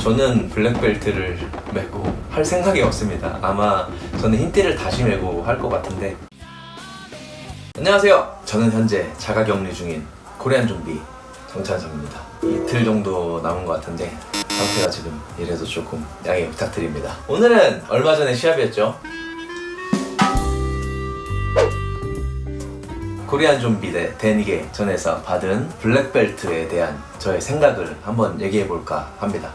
저는 블랙벨트를 메고 할 생각이 없습니다. 아마 저는 흰띠를 다시 메고 할 것 같은데. 안녕하세요. 저는 현재 자가격리 중인 코리안 좀비 정찬성입니다. 이틀 정도 남은 것 같은데 상태가 지금 이래서 조금 양해 부탁드립니다. 오늘은 얼마 전에 시합이었죠. 코리안 좀비 대 데니게 전에서 받은 블랙벨트에 대한 저의 생각을 한번 얘기해볼까 합니다.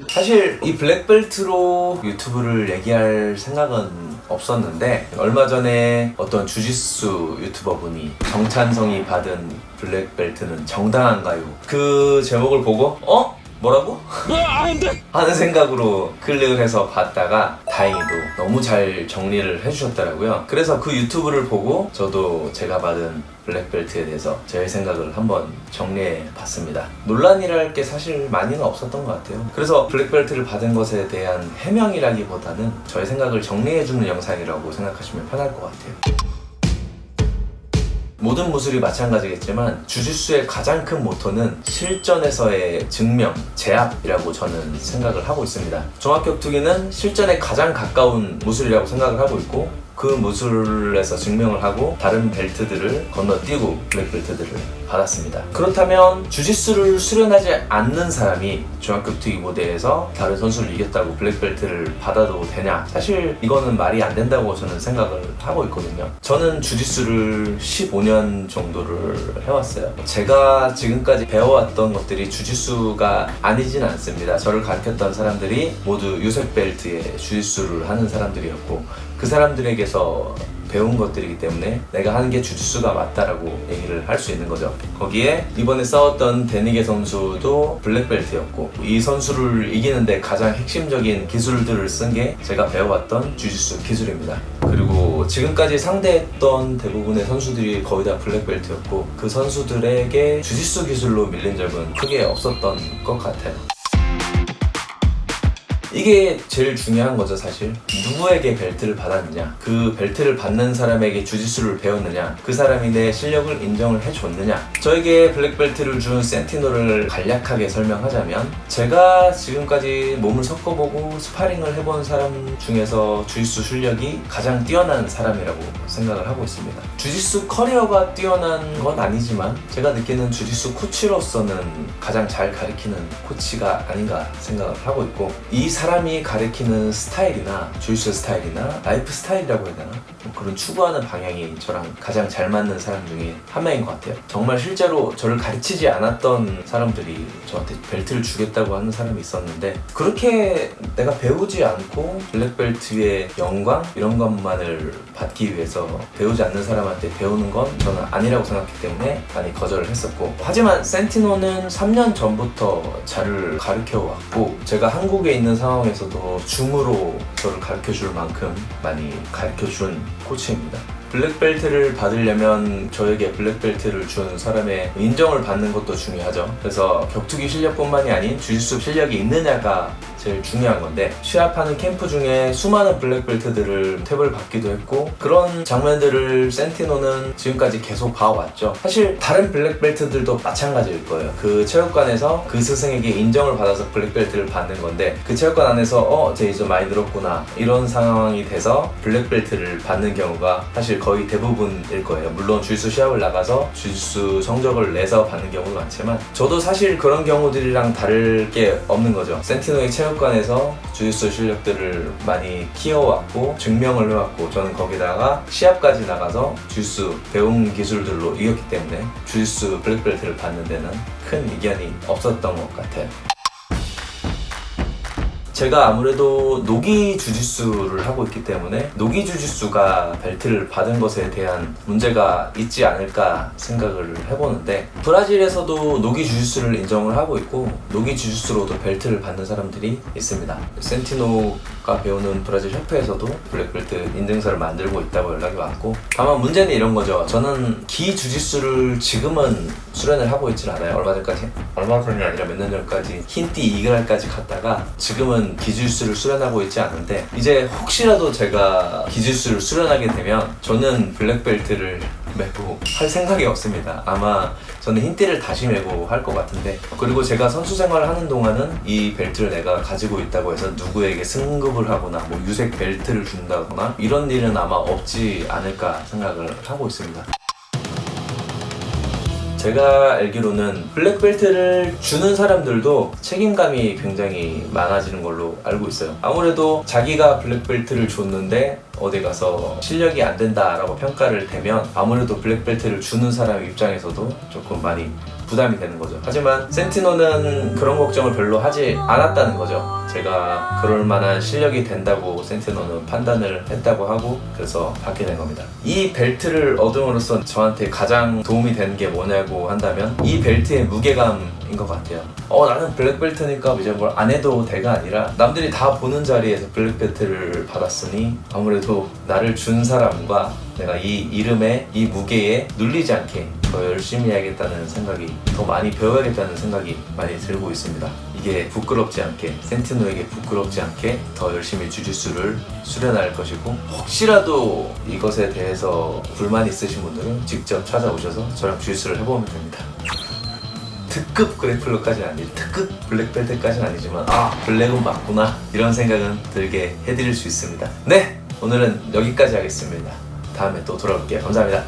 사실 이 블랙벨트로 유튜브를 얘기할 생각은 없었는데 얼마 전에 어떤 주짓수 유튜버분이 정찬성이 받은 블랙벨트는 정당한가요? 그 제목을 보고 뭐라고? 하는 생각으로 클릭을 해서 봤다가 다행히도 너무 잘 정리를 해주셨더라고요. 그래서 그 유튜브를 보고 저도 제가 받은 블랙벨트에 대해서 제 생각을 한번 정리해 봤습니다. 논란이랄 게 사실 많이는 없었던 것 같아요. 그래서 블랙벨트를 받은 것에 대한 해명이라기보다는 저의 생각을 정리해주는 영상이라고 생각하시면 편할 것 같아요. 모든 무술이 마찬가지겠지만 주짓수의 가장 큰 모토는 실전에서의 증명, 제압이라고 저는 생각을 하고 있습니다. 종합격투기는 실전에 가장 가까운 무술이라고 생각을 하고 있고 그 무술에서 증명을 하고 다른 벨트들을 건너뛰고 블랙벨트들을 받았습니다. 그렇다면 주짓수를 수련하지 않는 사람이 종합격투기 무대에서 다른 선수를 이겼다고 블랙벨트를 받아도 되냐? 사실 이거는 말이 안 된다고 저는 생각을 하고 있거든요. 저는 주짓수를 15년 정도를 해왔어요. 제가 지금까지 배워왔던 것들이 주짓수가 아니진 않습니다. 저를 가르쳤던 사람들이 모두 유색벨트의 주짓수를 하는 사람들이었고 그 사람들에게서 배운 것들이기 때문에 내가 하는 게 주짓수가 맞다라고 얘기를 할 수 있는 거죠. 거기에 이번에 싸웠던 데니게 선수도 블랙벨트였고 이 선수를 이기는데 가장 핵심적인 기술들을 쓴 게 제가 배워왔던 주짓수 기술입니다. 그리고 지금까지 상대했던 대부분의 선수들이 거의 다 블랙벨트였고 그 선수들에게 주짓수 기술로 밀린 적은 크게 없었던 것 같아요. 이게 제일 중요한 거죠. 사실 누구에게 벨트를 받았느냐, 그 벨트를 받는 사람에게 주짓수를 배웠느냐, 그 사람이 내 실력을 인정을 해줬느냐. 저에게 블랙벨트를 준 센티노를 간략하게 설명하자면 제가 지금까지 몸을 섞어보고 스파링을 해본 사람 중에서 주짓수 실력이 가장 뛰어난 사람이라고 생각을 하고 있습니다. 주짓수 커리어가 뛰어난 건 아니지만 제가 느끼는 주짓수 코치로서는 가장 잘 가르치는 코치가 아닌가 생각을 하고 있고 이 사람이 가르치는 스타일이나 주짓수 스타일이나 라이프 스타일이라고 해야 되나? 그런 추구하는 방향이 저랑 가장 잘 맞는 사람 중에 한 명인 것 같아요. 정말 실제로 저를 가르치지 않았던 사람들이 저한테 벨트를 주겠다고 하는 사람이 있었는데 그렇게 내가 배우지 않고 블랙벨트의 영광? 이런 것만을 받기 위해서 배우지 않는 사람한테 배우는 건 저는 아니라고 생각했기 때문에 많이 거절을 했었고 하지만 센티노는 3년 전부터 저를 가르쳐왔고 제가 한국에 있는 상황에서도 줌으로 저를 가르쳐줄 만큼 많이 가르쳐준 코치입니다. 블랙벨트를 받으려면 저에게 블랙벨트를 준 사람의 인정을 받는 것도 중요하죠. 그래서 격투기 실력뿐만이 아닌 주짓수 실력이 있느냐가 제일 중요한 건데 시합하는 캠프 중에 수많은 블랙벨트들을 탭을 받기도 했고 그런 장면들을 센티노는 지금까지 계속 봐왔죠. 사실 다른 블랙벨트들도 마찬가지일 거예요. 그 체육관에서 그 스승에게 인정을 받아서 블랙벨트를 받는 건데 그 체육관 안에서 쟤 이제 많이 늘었구나 이런 상황이 돼서 블랙벨트를 받는 경우가 사실 거의 대부분일 거예요. 물론 주짓수 시합을 나가서 주짓수 성적을 내서 받는 경우도 많지만 저도 사실 그런 경우들이랑 다를 게 없는 거죠. 센티노의 체육관에서 주짓수 실력들을 많이 키워왔고 증명을 해왔고 저는 거기다가 시합까지 나가서 주짓수 배운 기술들로 이겼기 때문에 주짓수 블랙벨트를 받는 데는 큰 이견이 없었던 것 같아요. 제가 아무래도 노기 주짓수를 하고 있기 때문에 노기 주짓수가 벨트를 받은 것에 대한 문제가 있지 않을까 생각을 해보는데 브라질에서도 노기 주짓수를 인정을 하고 있고 노기 주짓수로도 벨트를 받는 사람들이 있습니다. 센티노가 배우는 브라질 협회에서도 블랙벨트 인증서를 만들고 있다고 연락이 왔고 다만 문제는 이런 거죠. 저는 기 주짓수를 지금은 수련을 하고 있진 않아요. 얼마 전이 아니라 몇 년 전까지 흰띠 이그랄까지 갔다가 지금은 지금은 기술수를 수련하고 있지 않은데 이제 혹시라도 제가 기술수를 수련하게 되면 저는 블랙벨트를 메고 할 생각이 없습니다. 아마 저는 흰띠를 다시 메고 할 것 같은데, 그리고 제가 선수 생활을 하는 동안은 이 벨트를 내가 가지고 있다고 해서 누구에게 승급을 하거나 뭐 유색 벨트를 준다거나 이런 일은 아마 없지 않을까 생각을 하고 있습니다. 제가 알기로는 블랙벨트를 주는 사람들도 책임감이 굉장히 많아지는 걸로 알고 있어요. 아무래도 자기가 블랙벨트를 줬는데 어디 가서 실력이 안 된다라고 평가를 대면 아무래도 블랙벨트를 주는 사람 입장에서도 조금 많이 부담이 되는 거죠. 하지만 센티노는 그런 걱정을 별로 하지 않았다는 거죠. 제가 그럴 만한 실력이 된다고 센티노는 판단을 했다고 하고, 그래서 받게 된 겁니다. 이 벨트를 얻음으로써 저한테 가장 도움이 되는 게 뭐냐고 한다면 이 벨트의 무게감인 것 같아요. 나는 블랙벨트니까 이제 뭘 안 해도 돼가 아니라 남들이 다 보는 자리에서 블랙벨트를 받았으니 아무래도 나를 준 사람과 내가 이 이름에, 이 무게에 눌리지 않게 더 열심히 해야겠다는 생각이, 더 많이 배워야겠다는 생각이 많이 들고 있습니다. 이게 부끄럽지 않게, 센티노에게 부끄럽지 않게 더 열심히 주짓수를 수련할 것이고, 혹시라도 이것에 대해서 불만 있으신 분들은 직접 찾아오셔서 저랑 주짓수를 해보면 됩니다. 특급 그래플러까지는 아니고 특급 블랙벨트까지는 아니지만 블랙은 맞구나 이런 생각은 들게 해드릴 수 있습니다. 네! 오늘은 여기까지 하겠습니다. 다음에 또 돌아올게요. 감사합니다.